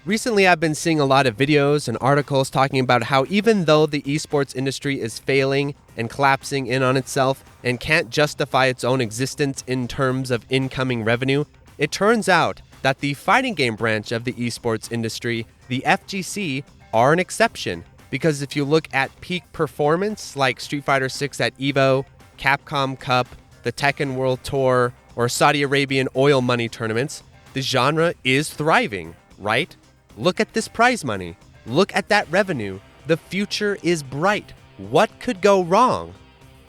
Recently, I've been seeing a lot of videos and articles talking about how even though the esports industry is failing and collapsing in on itself and can't justify its own existence in terms of incoming revenue, it turns out that the fighting game branch of the esports industry, the FGC, are an exception. Because if you look at peak performance like Street Fighter 6 at EVO, Capcom Cup, the Tekken World Tour, or Saudi Arabian oil money tournaments, the genre is thriving, right? Look at this prize money. Look at that revenue. The future is bright. What could go wrong?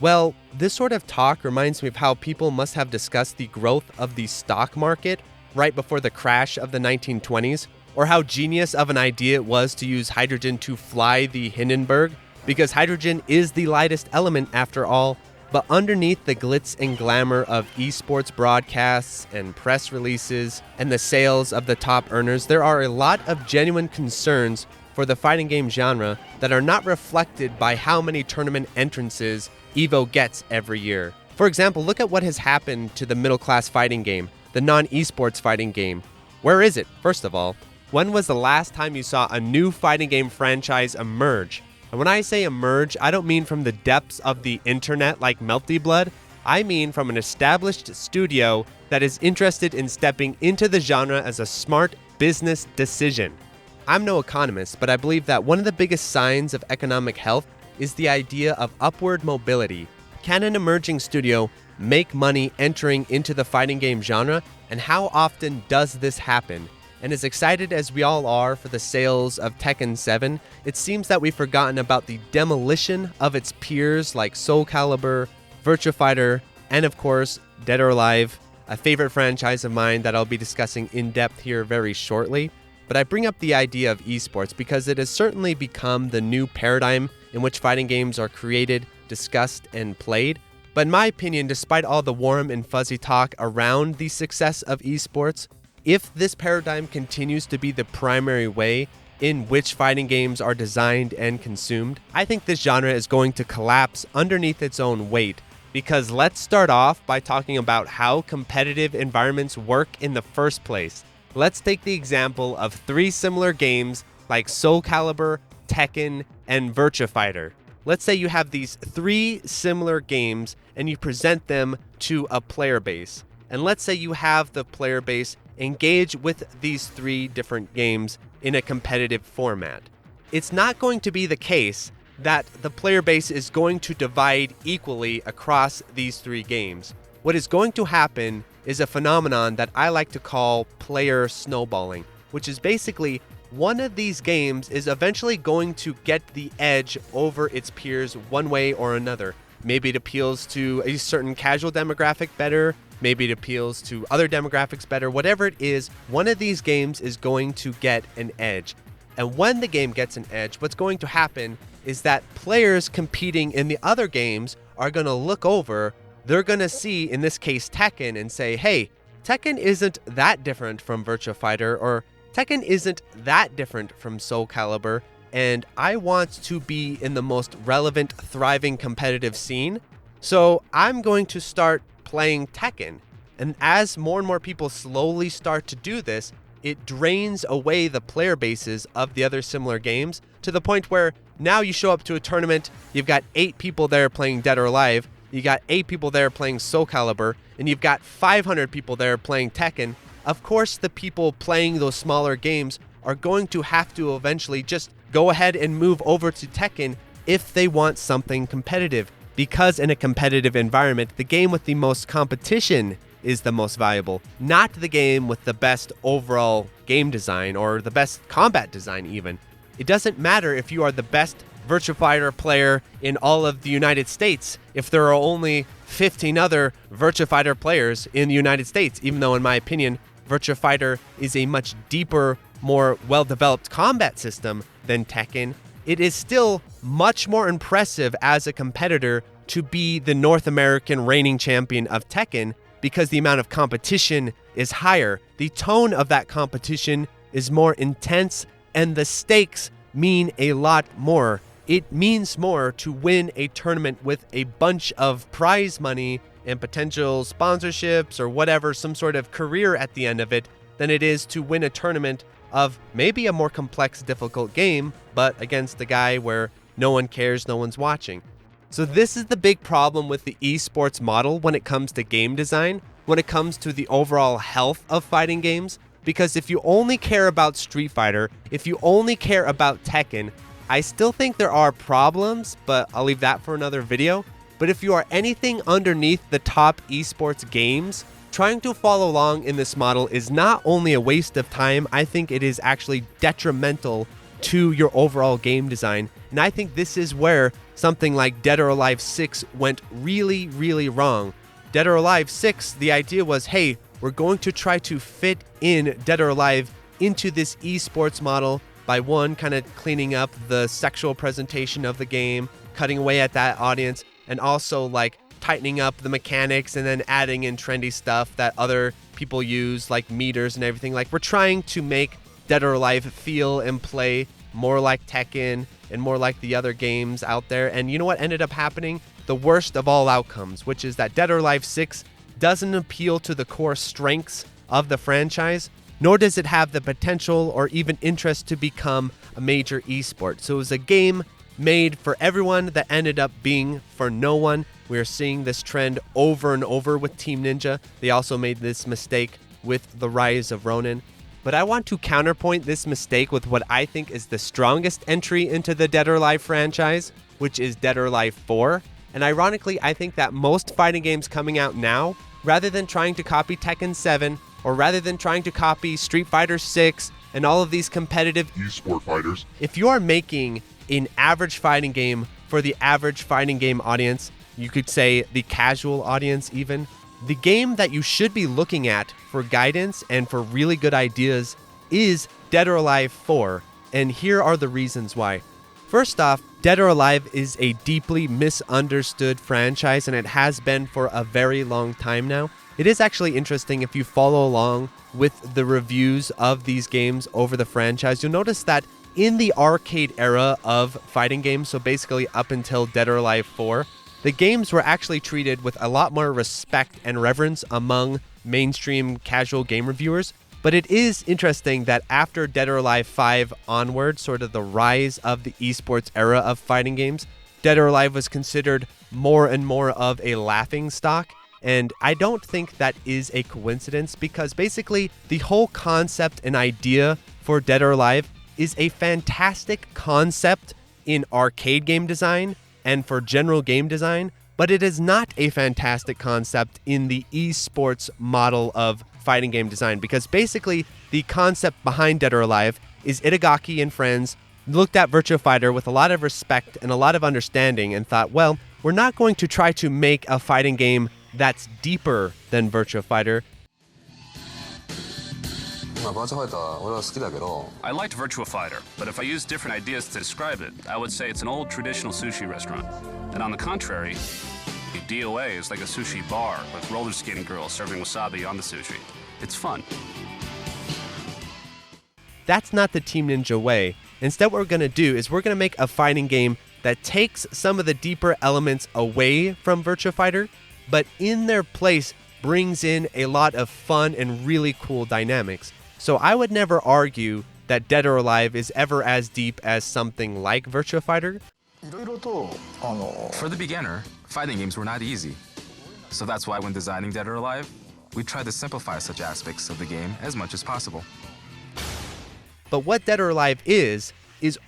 Well, this sort of talk reminds me of how people must have discussed the growth of the stock market right before the crash of the 1920s, or how genius of an idea it was to use hydrogen to fly the Hindenburg, because hydrogen is the lightest element after all. But underneath the glitz and glamour of esports broadcasts and press releases and the sales of the top earners, there are a lot of genuine concerns for the fighting game genre that are not reflected by how many tournament entrances EVO gets every year. For example, look at what has happened to the middle-class fighting game, the non-esports fighting game. Where is it, first of all? When was the last time you saw a new fighting game franchise emerge? And when I say emerge, I don't mean from the depths of the internet like Melty Blood. I mean from an established studio that is interested in stepping into the genre as a smart business decision. I'm no economist, but I believe that one of the biggest signs of economic health is the idea of upward mobility. Can an emerging studio make money entering into the fighting game genre? And how often does this happen? And as excited as we all are for the sales of Tekken 7, it seems that we've forgotten about the demolition of its peers like Soul Calibur, Virtua Fighter, and of course, Dead or Alive, a favorite franchise of mine that I'll be discussing in depth here very shortly. But I bring up the idea of esports because it has certainly become the new paradigm in which fighting games are created, discussed, and played. But in my opinion, despite all the warm and fuzzy talk around the success of esports, if this paradigm continues to be the primary way in which fighting games are designed and consumed, I think this genre is going to collapse underneath its own weight. Because let's start off by talking about how competitive environments work in the first place. Let's take the example of three similar games like Soul Calibur, Tekken, and Virtua Fighter. Let's say you have these three similar games and you present them to a player base. And let's say you have the player base engage with these three different games in a competitive format. It's not going to be the case that the player base is going to divide equally across these three games. What is going to happen is a phenomenon that I like to call player snowballing, which is basically one of these games is eventually going to get the edge over its peers one way or another. Maybe it appeals to a certain casual demographic better. Maybe it appeals to other demographics better. Whatever it is, one of these games is going to get an edge. And when the game gets an edge, what's going to happen is that players competing in the other games are going to look over. They're going to see, in this case, Tekken and say, hey, Tekken isn't that different from Virtua Fighter, or Tekken isn't that different from Soul Calibur, and I want to be in the most relevant, thriving competitive scene. So I'm going to start playing Tekken. And as more and more people slowly start to do this, it drains away the player bases of the other similar games to the point where now you show up to a tournament, you've got 8 people there playing Dead or Alive, you got 8 people there playing Soul Calibur, and you've got 500 people there playing Tekken. Of course, the people playing those smaller games are going to have to eventually just go ahead and move over to Tekken if they want something competitive. Because in a competitive environment, the game with the most competition is the most valuable, not the game with the best overall game design or the best combat design even. It doesn't matter if you are the best Virtua Fighter player in all of the United States if there are only 15 other Virtua Fighter players in the United States, even though in my opinion, Virtua Fighter is a much deeper, more well-developed combat system than Tekken. It is still much more impressive as a competitor to be the North American reigning champion of Tekken because the amount of competition is higher. The tone of that competition is more intense and the stakes mean a lot more. It means more to win a tournament with a bunch of prize money and potential sponsorships or whatever, some sort of career at the end of it, than it is to win a tournament of maybe a more complex, difficult game, but against a guy where no one cares, no one's watching. So this is the big problem with the esports model when it comes to game design, when it comes to the overall health of fighting games. Because if you only care about Street Fighter, if you only care about Tekken, I still think there are problems, but I'll leave that for another video. But if you are anything underneath the top esports games, trying to follow along in this model is not only a waste of time, I think it is actually detrimental to your overall game design. And I think this is where something like Dead or Alive 6 went really, really wrong. Dead or Alive 6, the idea was, hey, we're going to try to fit in Dead or Alive into this esports model by one, kind of cleaning up the sexual presentation of the game, cutting away at that audience, and also like tightening up the mechanics and then adding in trendy stuff that other people use, like meters and everything. Like, we're trying to make Dead or Alive feel and play more like Tekken and more like the other games out there. And you know what ended up happening? The worst of all outcomes, which is that Dead or Alive 6 doesn't appeal to the core strengths of the franchise, nor does it have the potential or even interest to become a major esport. So it was a game made for everyone that ended up being for no one. We are seeing this trend over and over with Team Ninja. They also made this mistake with the rise of Ronin. But I want to counterpoint this mistake with what I think is the strongest entry into the Dead or Alive franchise, which is Dead or Alive 4. And ironically, I think that most fighting games coming out now, rather than trying to copy Tekken 7, or rather than trying to copy Street Fighter 6 and all of these competitive esport fighters, if you are making an average fighting game for the average fighting game audience, you could say the casual audience even, the game that you should be looking at for guidance and for really good ideas is Dead or Alive 4. And here are the reasons why. First off, Dead or Alive is a deeply misunderstood franchise, and it has been for a very long time now. It is actually interesting if you follow along with the reviews of these games over the franchise. You'll notice that in the arcade era of fighting games, so basically up until Dead or Alive 4, the games were actually treated with a lot more respect and reverence among mainstream casual game reviewers. But it is interesting that after Dead or Alive 5 onward, sort of the rise of the esports era of fighting games, Dead or Alive was considered more and more of a laughing stock. And I don't think that is a coincidence, because basically the whole concept and idea for Dead or Alive is a fantastic concept in arcade game design and for general game design, but it is not a fantastic concept in the esports model of fighting game design, because basically the concept behind Dead or Alive is Itagaki and friends looked at Virtua Fighter with a lot of respect and a lot of understanding and thought, well, we're not going to try to make a fighting game that's deeper than Virtua Fighter. I liked Virtua Fighter, but if I used different ideas to describe it, I would say it's an old traditional sushi restaurant. And on the contrary, the DOA is like a sushi bar with roller skating girls serving wasabi on the sushi. It's fun. That's not the Team Ninja way. Instead, what we're going to do is we're going to make a fighting game that takes some of the deeper elements away from Virtua Fighter, but in their place brings in a lot of fun and really cool dynamics. So I would never argue that Dead or Alive is ever as deep as something like Virtua Fighter. For the beginner, fighting games were not easy. So that's why when designing Dead or Alive, we tried to simplify such aspects of the game as much as possible. But what Dead or Alive is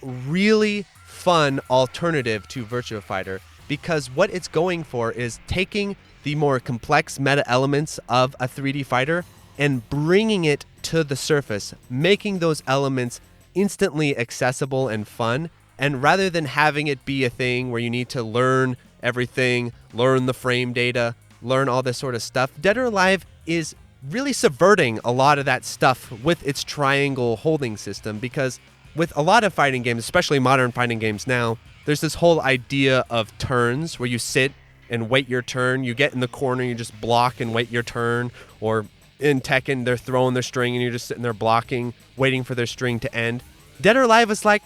really fun alternative to Virtua Fighter, because what it's going for is taking the more complex meta elements of a 3D fighter and bringing it to the surface, making those elements instantly accessible and fun. And rather than having it be a thing where you need to learn everything, learn the frame data, learn all this sort of stuff, Dead or Alive is really subverting a lot of that stuff with its triangle holding system, because with a lot of fighting games, especially modern fighting games now, there's this whole idea of turns where you sit and wait your turn. You get in the corner, you just block and wait your turn. Or in Tekken, they're throwing their string and you're just sitting there blocking, waiting for their string to end. Dead or Alive is like,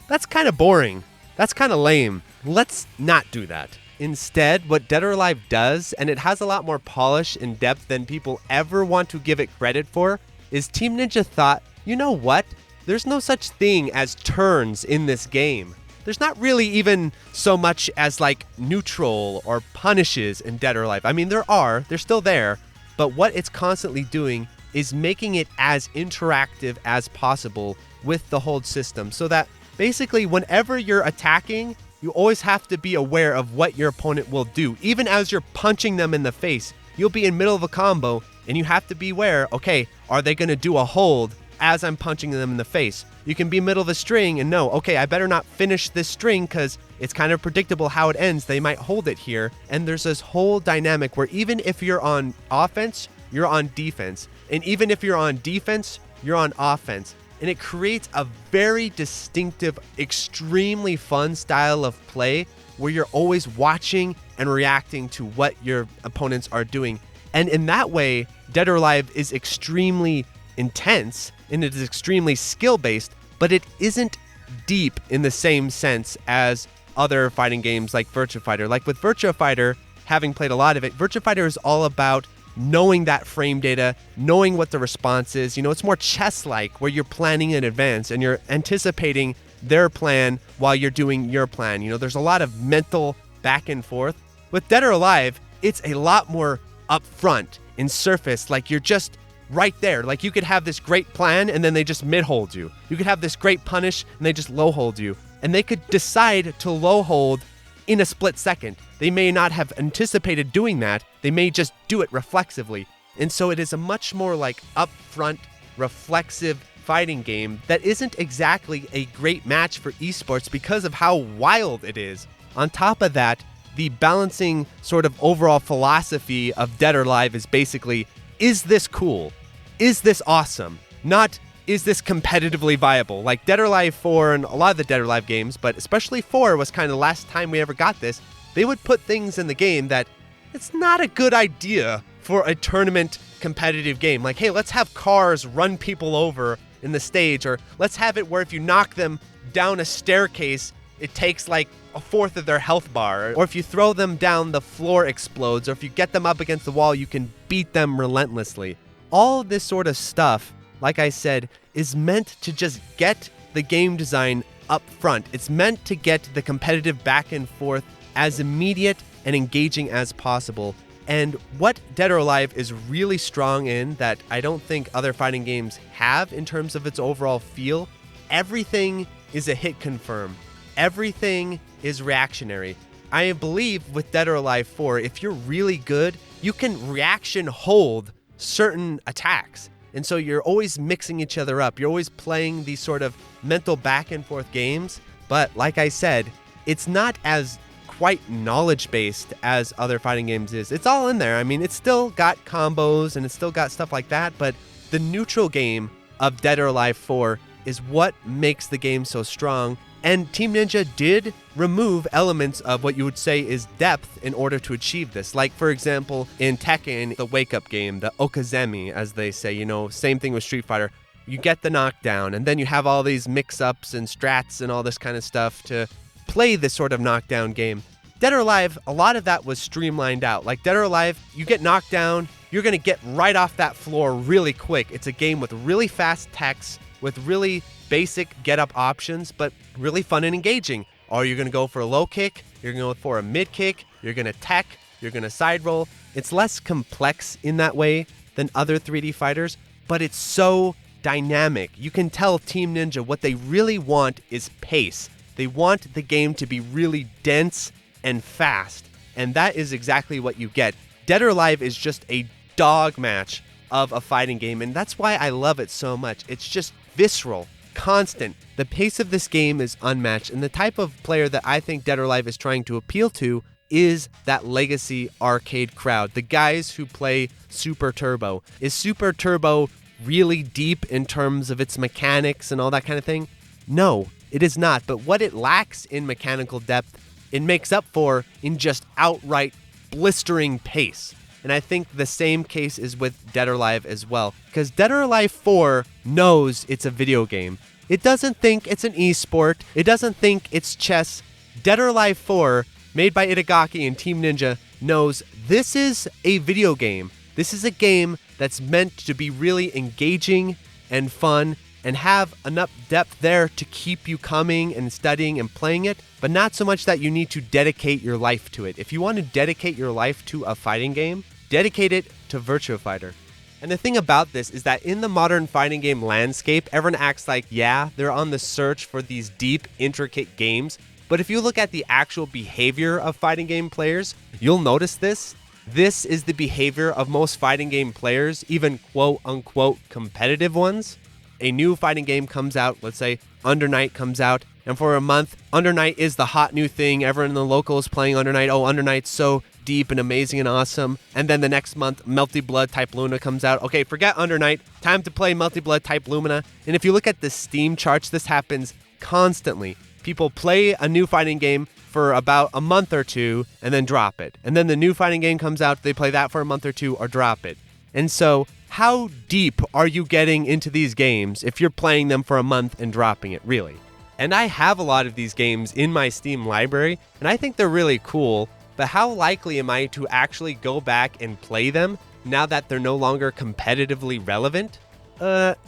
that's kind of boring. That's kind of lame. Let's not do that. Instead, what Dead or Alive does, and it has a lot more polish and depth than people ever want to give it credit for, is Team Ninja thought, you know what? There's no such thing as turns in this game. There's not really even so much as like neutral or punishes in Dead or Alive. I mean, they're still there, but what it's constantly doing is making it as interactive as possible with the hold system, so that basically whenever you're attacking, you always have to be aware of what your opponent will do. Even as you're punching them in the face, you'll be in middle of a combo and you have to be aware, okay, are they going to do a hold as I'm punching them in the face? You can be middle of a string and know, okay, I better not finish this string because it's kind of predictable how it ends. They might hold it here. And there's this whole dynamic where even if you're on offense, you're on defense. And even if you're on defense, you're on offense. And it creates a very distinctive, extremely fun style of play where you're always watching and reacting to what your opponents are doing. And in that way, Dead or Alive is extremely intense and it is extremely skill-based, but it isn't deep in the same sense as other fighting games like Virtua Fighter. Like with Virtua Fighter, having played a lot of it, Virtua Fighter is all about knowing that frame data, knowing what the response is. You know, it's more chess-like where you're planning in advance and you're anticipating their plan while you're doing your plan. You know, there's a lot of mental back and forth. With Dead or Alive, it's a lot more upfront in surface, like you're just right there. Like you could have this great plan and then they just mid-hold you. You could have this great punish and they just low-hold you. And they could decide to low-hold in a split second. They may not have anticipated doing that. They may just do it reflexively. And so it is a much more like upfront, reflexive fighting game that isn't exactly a great match for esports because of how wild it is. On top of that, the balancing sort of overall philosophy of Dead or Alive is basically, is this cool? Is this awesome? Not, is this competitively viable? Like Dead or Alive 4 and a lot of the Dead or Alive games, but especially 4 was kind of the last time we ever got this, they would put things in the game that it's not a good idea for a tournament competitive game. Like, hey, let's have cars run people over in the stage, or let's have it where if you knock them down a staircase, it takes like a fourth of their health bar, or if you throw them down, the floor explodes, or if you get them up against the wall, you can beat them relentlessly. All of this sort of stuff, like I said, is meant to just get the game design up front. It's meant to get the competitive back and forth as immediate and engaging as possible. And what Dead or Alive is really strong in that I don't think other fighting games have in terms of its overall feel, everything is a hit confirm. Everything is reactionary. I believe with Dead or Alive 4, if you're really good, you can reaction hold certain attacks. And so you're always mixing each other up. You're always playing these sort of mental back and forth games. But like I said, it's not as quite knowledge-based as other fighting games is. It's all in there. I mean, it's still got combos and it's still got stuff like that, but the neutral game of Dead or Alive 4 is what makes the game so strong. And Team Ninja did remove elements of what you would say is depth in order to achieve this. Like, for example, in Tekken, the wake-up game, the Okazemi, as they say, you know, same thing with Street Fighter. You get the knockdown, and then you have all these mix-ups and strats and all this kind of stuff to play this sort of knockdown game. Dead or Alive, a lot of that was streamlined out. Like Dead or Alive, you get knocked down, you're going to get right off that floor really quick. It's a game with really fast techs, with really basic get-up options, but really fun and engaging. Are you going to go for a low kick? You're going to go for a mid kick? You're going to tech? You're going to side roll? It's less complex in that way than other 3D fighters, but it's so dynamic. You can tell Team Ninja what they really want is pace. They want the game to be really dense and fast, and that is exactly what you get. Dead or Alive is just a dog match of a fighting game, and that's why I love it so much. It's just visceral, constant. The pace of this game is unmatched, and the type of player that I think Dead or Alive is trying to appeal to is that legacy arcade crowd, the guys who play Super Turbo. Is Super Turbo really deep in terms of its mechanics and all that kind of thing? No, it is not, but what it lacks in mechanical depth, it makes up for in just outright blistering pace. And I think the same case is with Dead or Alive as well, because Dead or Alive 4 knows it's a video game. It doesn't think it's an esport. It doesn't think it's chess. Dead or Alive 4, made by Itagaki and Team Ninja, knows this is a video game. This is a game that's meant to be really engaging and fun and have enough depth there to keep you coming and studying and playing it, but not so much that you need to dedicate your life to it. If you want to dedicate your life to a fighting game, dedicate it to Virtua Fighter. And the thing about this is that in the modern fighting game landscape, everyone acts like, yeah, they're on the search for these deep, intricate games. But if you look at the actual behavior of fighting game players, you'll notice this. This is the behavior of most fighting game players, even quote-unquote competitive ones. A new fighting game comes out, let's say Under Night comes out, and for a month, Under Night is the hot new thing. Everyone in the local is playing Under Night. Oh, Under Night's so deep and amazing and awesome. And then the next month, Melty Blood Type Luna comes out. Okay, forget Under Night. Time to play Melty Blood Type Lumina. And if you look at the Steam charts, this happens constantly. People play a new fighting game for about a month or two and then drop it. And then the new fighting game comes out, they play that for a month or two or drop it. And so how deep are you getting into these games if you're playing them for a month and dropping it, really? And I have a lot of these games in my Steam library, and I think they're really cool, but how likely am I to actually go back and play them now that they're no longer competitively relevant?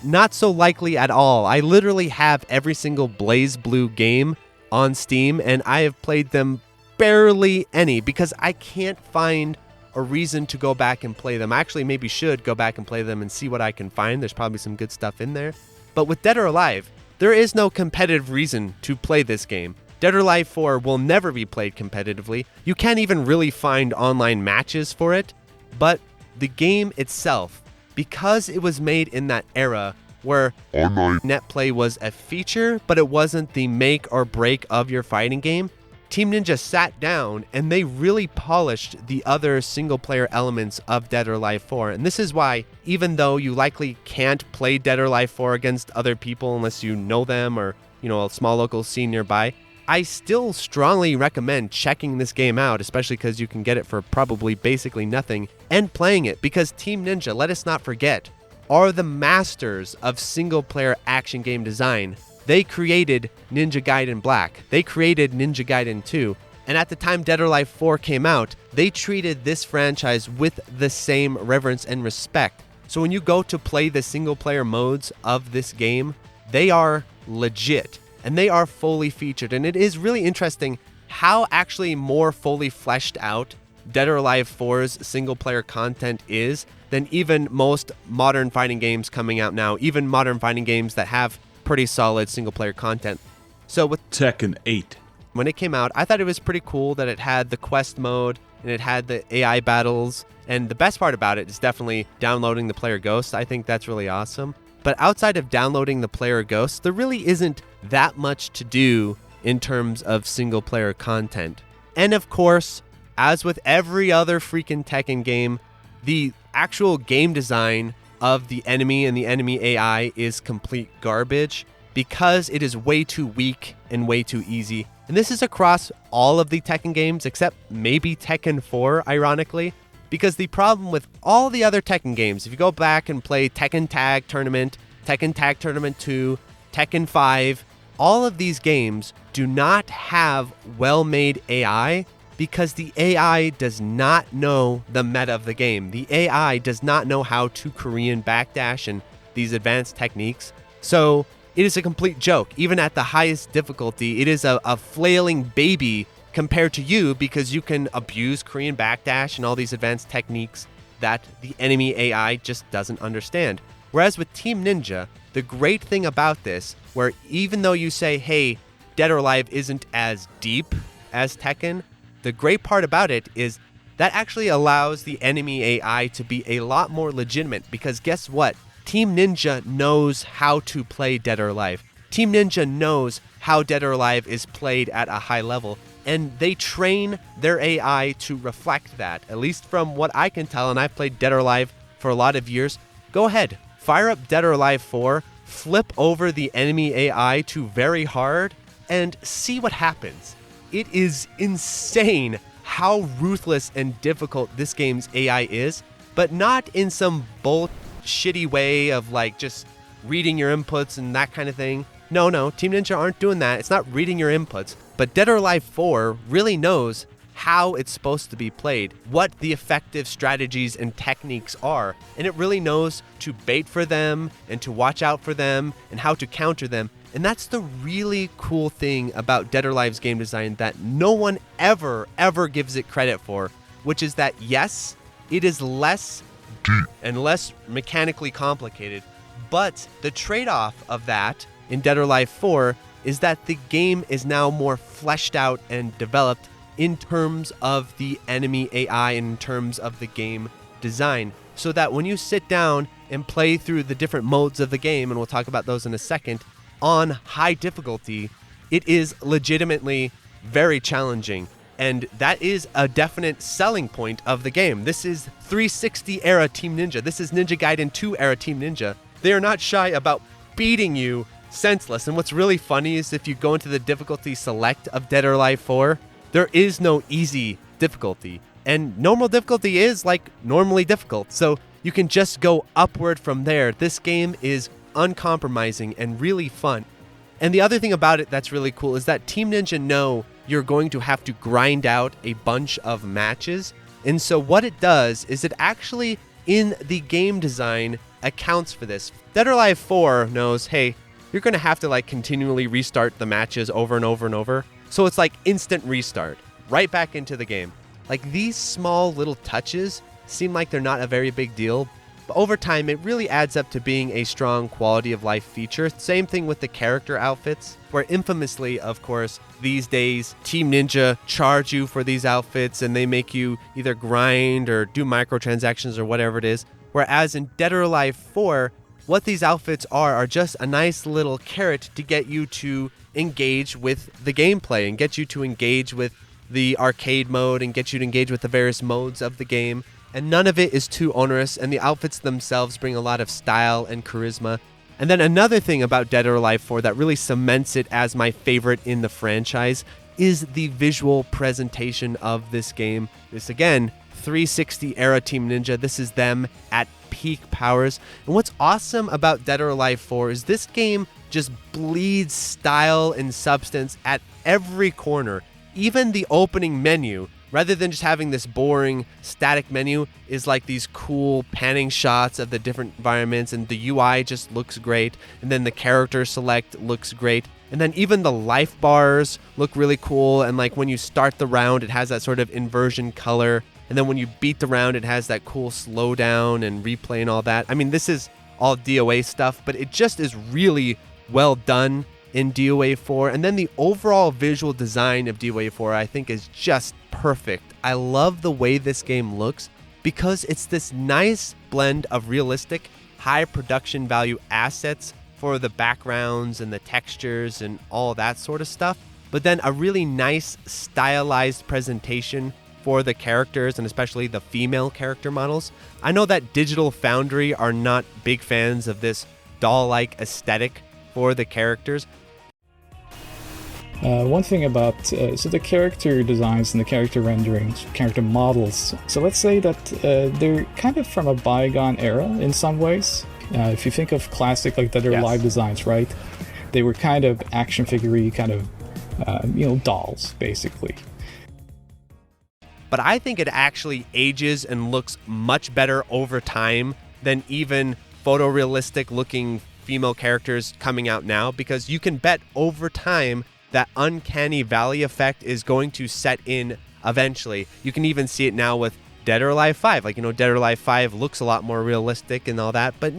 Not so likely at all. I literally have every single BlazBlue game on Steam, and I have played them barely any because I can't find a reason to go back and play them. I actually maybe should go back and play them and see what I can find. There's probably some good stuff in there. But with Dead or Alive, there is no competitive reason to play this game. Dead or Alive 4 will never be played competitively. You can't even really find online matches for it. But the game itself, because it was made in that era where net play was a feature, but it wasn't the make or break of your fighting game, Team Ninja sat down and they really polished the other single-player elements of Dead or Alive 4. And this is why, even though you likely can't play Dead or Alive 4 against other people unless you know them or, a small local scene nearby, I still strongly recommend checking this game out, especially because you can get it for probably basically nothing, and playing it, because Team Ninja, let us not forget, are the masters of single-player action game design. They created Ninja Gaiden Black. They created Ninja Gaiden 2. And at the time Dead or Alive 4 came out, they treated this franchise with the same reverence and respect. So when you go to play the single-player modes of this game, they are legit. And they are fully featured. And it is really interesting how actually more fully fleshed out Dead or Alive 4's single-player content is than even most modern fighting games coming out now, even modern fighting games that have pretty solid single-player content. So with Tekken 8, when it came out, I thought it was pretty cool that it had the quest mode and it had the AI battles. And the best part about it is definitely downloading the player ghost. I think that's really awesome. But outside of downloading the player ghost, there really isn't that much to do in terms of single-player content. And of course, as with every other freaking Tekken game, the actual game design of the enemy and the enemy AI is complete garbage because it is way too weak and way too easy. And this is across all of the Tekken games except maybe Tekken 4, ironically. Because the problem with all the other Tekken games, if you go back and play Tekken Tag Tournament 2, Tekken 5, all of these games do not have well-made AI because the AI does not know the meta of the game. The AI does not know how to Korean backdash and these advanced techniques. So it is a complete joke. Even at the highest difficulty, it is a flailing baby compared to you because you can abuse Korean backdash and all these advanced techniques that the enemy AI just doesn't understand. Whereas with Team Ninja, the great thing about this, where even though you say, hey, Dead or Alive isn't as deep as Tekken, the great part about it is that actually allows the enemy AI to be a lot more legitimate because guess what? Team Ninja knows how to play Dead or Alive. Team Ninja knows how Dead or Alive is played at a high level. And they train their AI to reflect that, at least from what I can tell, and I've played Dead or Alive for a lot of years. Go ahead, fire up Dead or Alive 4, flip over the enemy AI to very hard, and see what happens. It is insane how ruthless and difficult this game's AI is, but not in some shitty way of like just reading your inputs and that kind of thing. No, Team Ninja aren't doing that. It's not reading your inputs. But Dead or Alive 4 really knows how it's supposed to be played, what the effective strategies and techniques are, and it really knows to bait for them and to watch out for them and how to counter them. And that's the really cool thing about Dead or Alive's game design that no one ever gives it credit for, which is that yes, it is less deep and less mechanically complicated, but the trade-off of that in Dead or Alive 4 is that the game is now more fleshed out and developed in terms of the enemy AI and in terms of the game design, so that when you sit down and play through the different modes of the game, and we'll talk about those in a second, on high difficulty, it is legitimately very challenging. And that is a definite selling point of the game. This is 360 era Team Ninja. This is Ninja Gaiden 2 era Team Ninja. They are not shy about beating you senseless. And what's really funny is if you go into the difficulty select of Dead or Alive 4, there is no easy difficulty. And normal difficulty is like normally difficult. So you can just go upward from there. This game is uncompromising and really fun. And the other thing about it that's really cool is that Team Ninja know you're going to have to grind out a bunch of matches. And so what it does is it actually, in the game design, accounts for this. Dead or Alive 4 knows, hey, you're going to have to like continually restart the matches over and over and over. So it's like instant restart, right back into the game. Like these small little touches seem like they're not a very big deal, but over time it really adds up to being a strong quality of life feature. Same thing with the character outfits, where infamously, of course, these days Team Ninja charge you for these outfits and they make you either grind or do microtransactions or whatever it is. Whereas in Dead or Alive 4, what these outfits are just a nice little carrot to get you to engage with the gameplay and get you to engage with the arcade mode and get you to engage with the various modes of the game. And none of it is too onerous, and the outfits themselves bring a lot of style and charisma. And then another thing about Dead or Alive 4 that really cements it as my favorite in the franchise is the visual presentation of this game. This, again, 360 era Team Ninja. This is them at peak powers. And what's awesome about Dead or Alive 4 is this game just bleeds style and substance at every corner. Even the opening menu, rather than just having this boring static menu, is like these cool panning shots of the different environments, and the UI just looks great, and then the character select looks great, and then even the life bars look really cool, and like when you start the round it has that sort of inversion color, and then when you beat the round it has that cool slowdown and replay and all that. I mean, this is all DOA stuff, but it just is really well done in DOA 4, and then the overall visual design of DOA 4 I think is just perfect. I love the way this game looks because it's this nice blend of realistic, high production value assets for the backgrounds and the textures and all that sort of stuff, but then a really nice stylized presentation for the characters and especially the female character models. I know that Digital Foundry are not big fans of this doll-like aesthetic for the characters. One thing about so the character designs and the character renderings, character models. So let's say that they're kind of from a bygone era in some ways. If you think of classic like Dead or Alive designs, right? They were kind of action figure-y, kind of dolls basically. But I think it actually ages and looks much better over time than even photorealistic looking female characters coming out now, because you can bet over time that uncanny valley effect is going to set in eventually. You can even see it now with Dead or Alive 5. Like, Dead or Alive 5 looks a lot more realistic and all that, but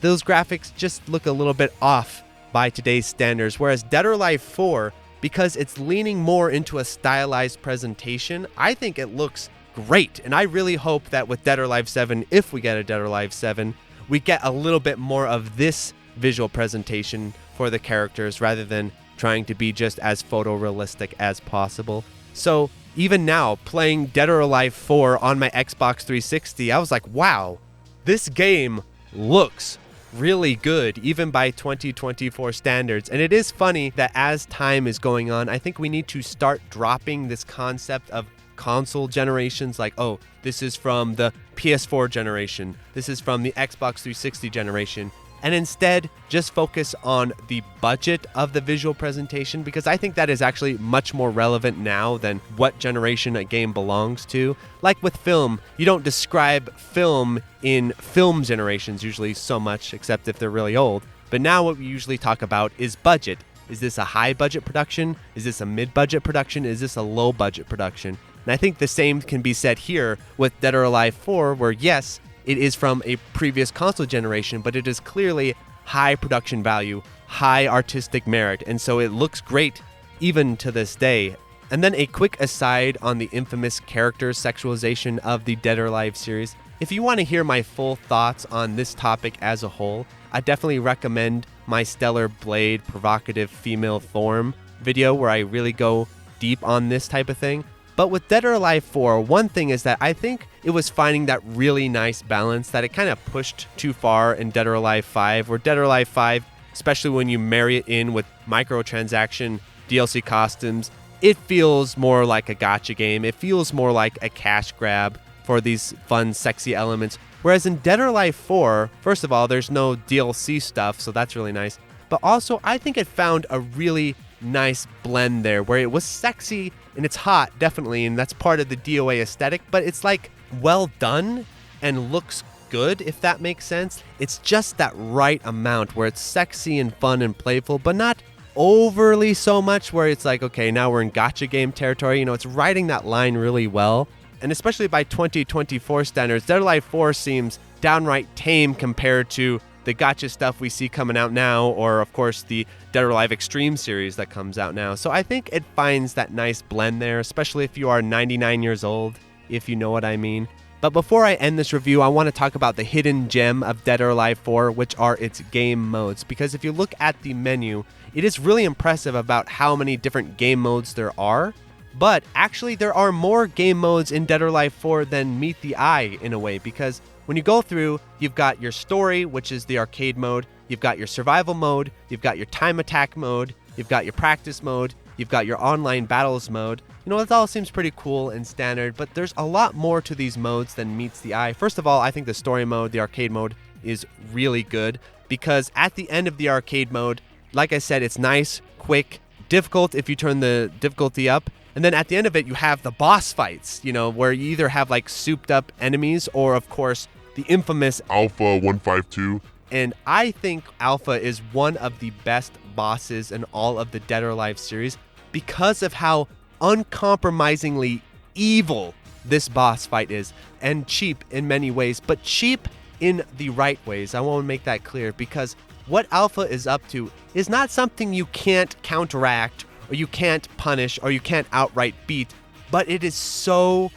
those graphics just look a little bit off by today's standards. Whereas Dead or Alive 4, because it's leaning more into a stylized presentation, I think it looks great. And I really hope that with Dead or Alive 7, if we get a Dead or Alive 7, we get a little bit more of this visual presentation for the characters rather than trying to be just as photorealistic as possible. So even now, playing Dead or Alive 4 on my Xbox 360, I was like, wow, this game looks really good, even by 2024 standards. And it is funny that as time is going on, I think we need to start dropping this concept of console generations, like, oh, this is from the PS4 generation, this is from the Xbox 360 generation, and instead just focus on the budget of the visual presentation, because I think that is actually much more relevant now than what generation a game belongs to. Like with film, you don't describe film in film generations usually so much, except if they're really old. But now what we usually talk about is budget. Is this a high budget production? Is this a mid budget production? Is this a low budget production? And I think the same can be said here with Dead or Alive 4, where yes, it is from a previous console generation, but it is clearly high production value, high artistic merit, and so it looks great even to this day. And then a quick aside on the infamous character sexualization of the Dead or Alive series. If you want to hear my full thoughts on this topic as a whole, I definitely recommend my Stellar Blade Provocative Female Form video, where I really go deep on this type of thing. But with Dead or Alive 4, one thing is that I think it was finding that really nice balance that it kind of pushed too far in Dead or Alive 5, where Dead or Alive 5, especially when you marry it in with microtransaction DLC costumes, it feels more like a gacha game. It feels more like a cash grab for these fun, sexy elements. Whereas in Dead or Alive 4, first of all, there's no DLC stuff, so that's really nice. But also, I think it found a really nice blend there, where it was sexy and it's hot, definitely, and that's part of the DOA aesthetic, but it's like well done and looks good, if that makes sense. It's just that right amount where it's sexy and fun and playful, but not overly so much where it's like, okay, now we're in gacha game territory. You know, it's riding that line really well. And especially by 2024 standards, Dead or Alive 4 seems downright tame compared to the gacha stuff we see coming out now, or of course the Dead or Alive Extreme series that comes out now. So I think it finds that nice blend there, especially if you are 99 years old, if you know what I mean. But before I end this review, I want to talk about the hidden gem of Dead or Alive 4, which are its game modes. Because if you look at the menu, it is really impressive about how many different game modes there are. But actually, there are more game modes in Dead or Alive 4 than meet the eye in a way, because when you go through, you've got your story, which is the arcade mode, you've got your survival mode, you've got your time attack mode, you've got your practice mode, you've got your online battles mode. You know, it all seems pretty cool and standard, but there's a lot more to these modes than meets the eye. First of all, I think the story mode, the arcade mode, is really good, because at the end of the arcade mode, like I said, it's nice, quick, difficult if you turn the difficulty up. And then at the end of it, you have the boss fights, you know, where you either have like souped up enemies or, of course, the infamous Alpha 152. And I think Alpha is one of the best bosses in all of the Dead or Alive series because of how uncompromisingly evil this boss fight is, and cheap in many ways, but cheap in the right ways. I want to make that clear, because what Alpha is up to is not something you can't counteract or you can't punish or you can't outright beat, but it is so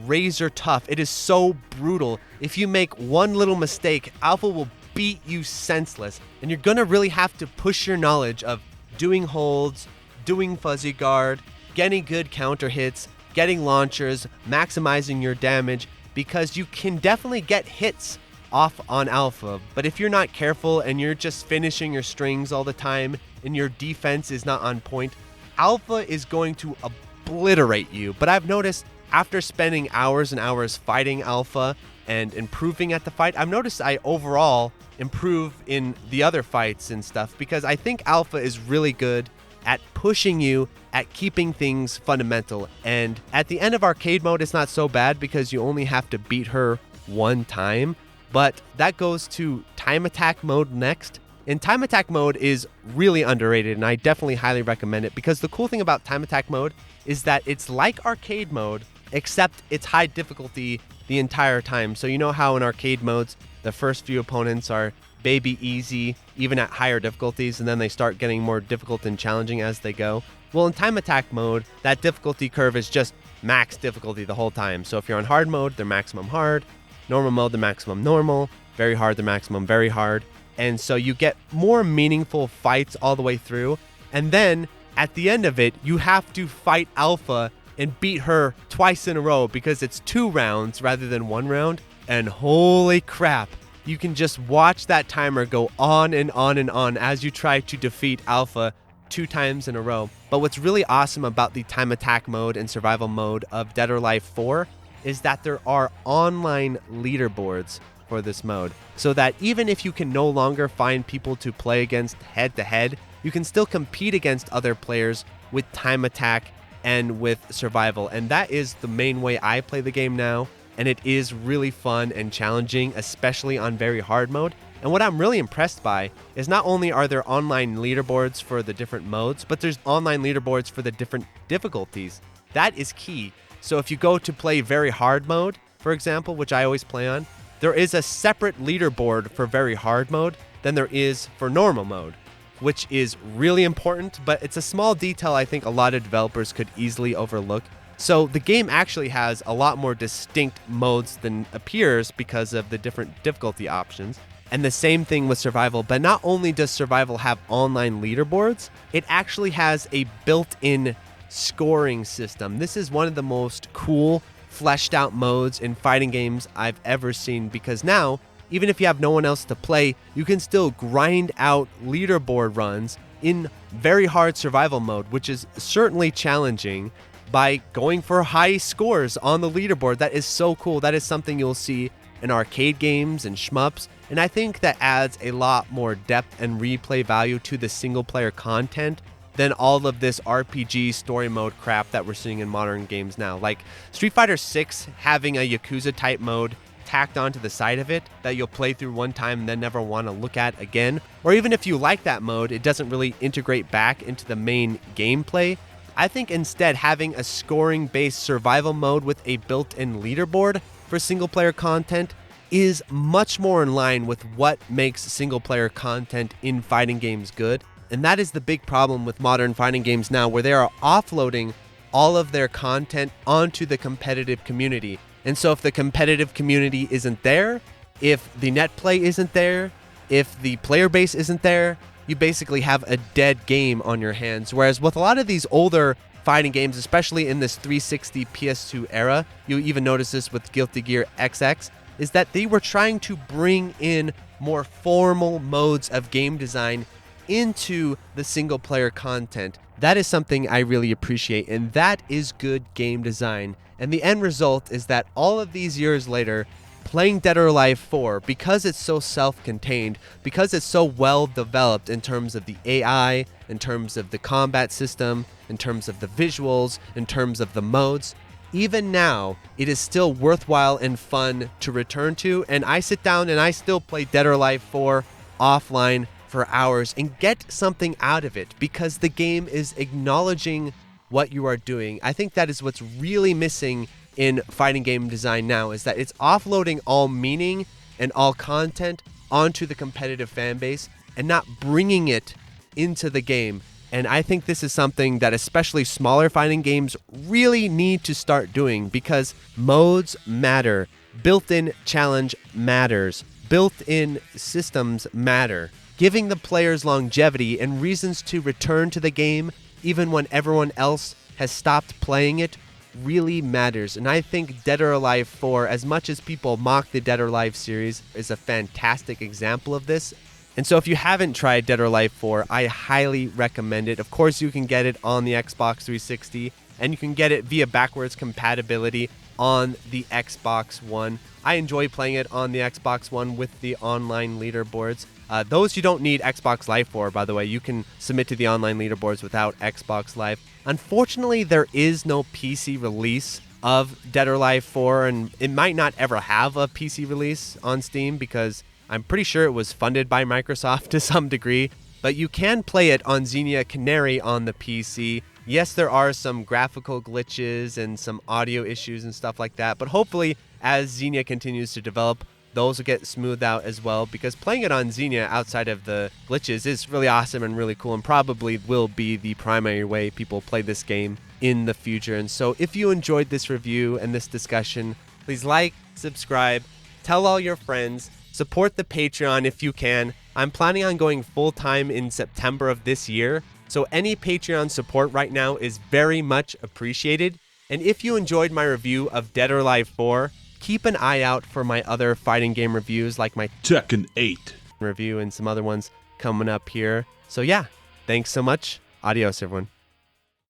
razor tough. It is so brutal. If you make one little mistake, Alpha will beat you senseless, and you're gonna really have to push your knowledge of doing holds, doing fuzzy guard, getting good counter hits, getting launchers, maximizing your damage, because you can definitely get hits off on Alpha. But if you're not careful and you're just finishing your strings all the time and your defense is not on point, Alpha is going to obliterate you. But I've noticed after spending hours and hours fighting Alpha and improving at the fight, I've noticed I overall improve in the other fights and stuff, because I think Alpha is really good at pushing you, at keeping things fundamental. And at the end of arcade mode, it's not so bad because you only have to beat her one time. But that goes to time attack mode next. And time attack mode is really underrated, and I definitely highly recommend it, because the cool thing about time attack mode is that it's like arcade mode, except it's high difficulty the entire time. So you know how in arcade modes, the first few opponents are baby easy, even at higher difficulties, and then they start getting more difficult and challenging as they go? Well, in time attack mode, that difficulty curve is just max difficulty the whole time. So if you're on hard mode, they're maximum hard. Normal mode, the maximum normal. Very hard, the maximum very hard. And so you get more meaningful fights all the way through. And then at the end of it, you have to fight Alpha and beat her twice in a row, because it's 2 rounds rather than 1 round. And holy crap, you can just watch that timer go on and on and on as you try to defeat Alpha 2 times in a row. But what's really awesome about the time attack mode and survival mode of Dead or Alive 4 is that there are online leaderboards for this mode, so that even if you can no longer find people to play against head-to-head, you can still compete against other players with time attack and with survival. And that is the main way I play the game now, and it is really fun and challenging, especially on very hard mode. And what I'm really impressed by is not only are there online leaderboards for the different modes, but there's online leaderboards for the different difficulties. That is key. So if you go to play very hard mode, for example, which I always play on, there is a separate leaderboard for very hard mode than there is for normal mode, which is really important, but it's a small detail I think a lot of developers could easily overlook. So the game actually has a lot more distinct modes than appears because of the different difficulty options. And the same thing with survival, but not only does survival have online leaderboards, it actually has a built-in scoring system. This is one of the most cool, fleshed out modes in fighting games I've ever seen, because now, even if you have no one else to play, you can still grind out leaderboard runs in very hard survival mode, which is certainly challenging, by going for high scores on the leaderboard. That is so cool. That is something you'll see in arcade games and shmups, and I think that adds a lot more depth and replay value to the single player content than all of this RPG story mode crap that we're seeing in modern games now. Like Street Fighter 6 having a Yakuza type mode tacked onto the side of it that you'll play through one time and then never want to look at again. Or even if you like that mode, it doesn't really integrate back into the main gameplay. I think instead having a scoring-based survival mode with a built-in leaderboard for single-player content is much more in line with what makes single-player content in fighting games good. And that is the big problem with modern fighting games now, where they are offloading all of their content onto the competitive community. And so if the competitive community isn't there, if the net play isn't there, if the player base isn't there, you basically have a dead game on your hands. Whereas with a lot of these older fighting games, especially in this 360 PS2 era, you even notice this with Guilty Gear XX, is that they were trying to bring in more formal modes of game design into the single player content. That is something I really appreciate, and that is good game design. And the end result is that all of these years later, playing Dead or Alive 4, because it's so self-contained, because it's so well developed in terms of the AI, in terms of the combat system, in terms of the visuals, in terms of the modes, even now, it is still worthwhile and fun to return to. And I sit down and I still play Dead or Alive 4 offline for hours and get something out of it, because the game is acknowledging what you are doing. I think that is what's really missing in fighting game design now, is that it's offloading all meaning and all content onto the competitive fan base and not bringing it into the game. And I think this is something that especially smaller fighting games really need to start doing, because modes matter, built-in challenge matters, built-in systems matter. Giving the players longevity and reasons to return to the game even when everyone else has stopped playing it really matters. And I think Dead or Alive 4, as much as people mock the Dead or Alive series, is a fantastic example of this. And so if you haven't tried Dead or Alive 4, I highly recommend it. Of course, you can get it on the Xbox 360, and you can get it via backwards compatibility on the Xbox One. I enjoy playing it on the Xbox One with the online leaderboards. Those you don't need Xbox Live for, by the way. You can submit to the online leaderboards without Xbox Live. Unfortunately, there is no PC release of Dead or Alive 4, and it might not ever have a PC release on Steam, because I'm pretty sure it was funded by Microsoft to some degree. But you can play it on Xenia Canary on the PC. Yes, there are some graphical glitches and some audio issues and stuff like that, but hopefully as Xenia continues to develop, those will get smoothed out as well, because playing it on Xenia outside of the glitches is really awesome and really cool, and probably will be the primary way people play this game in the future. And so if you enjoyed this review and this discussion, please like, subscribe, tell all your friends, support the Patreon if you can. I'm planning on going full-time in September of this year, so any Patreon support right now is very much appreciated. And if you enjoyed my review of Dead or Alive 4, keep an eye out for my other fighting game reviews, like my Tekken 8 review and some other ones coming up here. So yeah, thanks so much. Adios, everyone.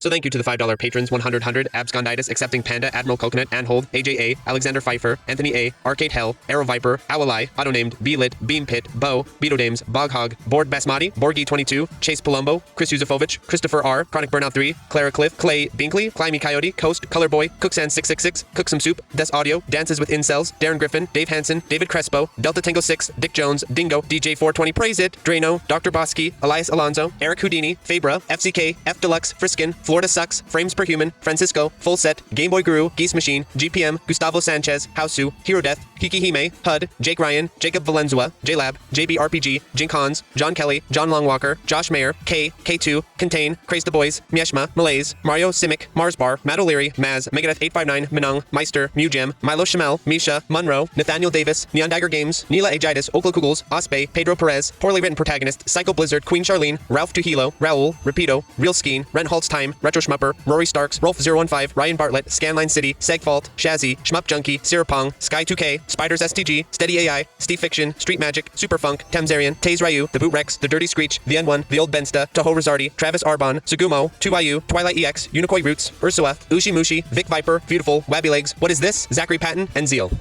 So thank you to the $5 patrons: 100, Absconditis, Accepting Panda, Admiral Coconut, Anhold, AJA, Alexander Pfeiffer, Anthony A, Arcade Hell, Arrow Viper, Owleye, Autonamed, Beelit, Beam Pit, Bo, Beetle Dames, Boghog, Board Basmati, Borgie22, Chase Palumbo, Chris Yusufovich, Christopher R, Chronic Burnout 3, Clara Cliff, Clay Binkley, Climby Coyote, Coast, Colorboy, Cooksan666, Cook Some Soup, Des Audio, Dances with Incels, Darren Griffin, Dave Hansen, David Crespo, Delta Tango 6, Dick Jones, Dingo, DJ420 Praise It, Drano, Dr. Bosky, Elias Alonso, Eric Houdini, Fabra, FCK, F Deluxe, Friskin, Florida Sucks, Frames Per Human, Francisco, Full Set, Game Boy Guru, Geese Machine, GPM, Gustavo Sanchez, Hausu, Hero Death, Kiki Hime, HUD, Jake Ryan, Jacob Valenzuela, JLab, JBRPG, Jink Hans, John Kelly, John Longwalker, Josh Mayer, K, K2, Contain, Craze the Boys, Mieshma, Malaise, Mario Simic, Mars Bar, Matt O'Leary, Maz, Megadeth 859, Minung, Meister, Mewjam, Milo Shamel, Misha, Munro, Nathaniel Davis, Neon Dagger Games, Neela Agitis, Okla Kugels, Ospe, Pedro Perez, Poorly Written Protagonist, Psycho Blizzard, Queen Charlene, Ralph Tuhilo, Raul, Rapido, Real Skeen, Ren Halt's Time, Retro Schmupper, Rory Starks, Rolf015, Ryan Bartlett, Scanline City, Segfault, Shazzy, Shmup Junkie, Sirapong, Sky2K, Spiders STG, Steady AI, Steve Fiction, Street Magic, Superfunk, Temzarian, Taze Ryu, The Boot Rex, The Dirty Screech, The N1, The Old Bensta, Toho Rosardi, Travis Arbon, Sugumo, 2IU, Twilight EX, Unikoi Roots, Ursua, Ushi Mushi, Vic Viper, Beautiful, Wabby Legs, What Is This, Zachary Patton, and Zeal.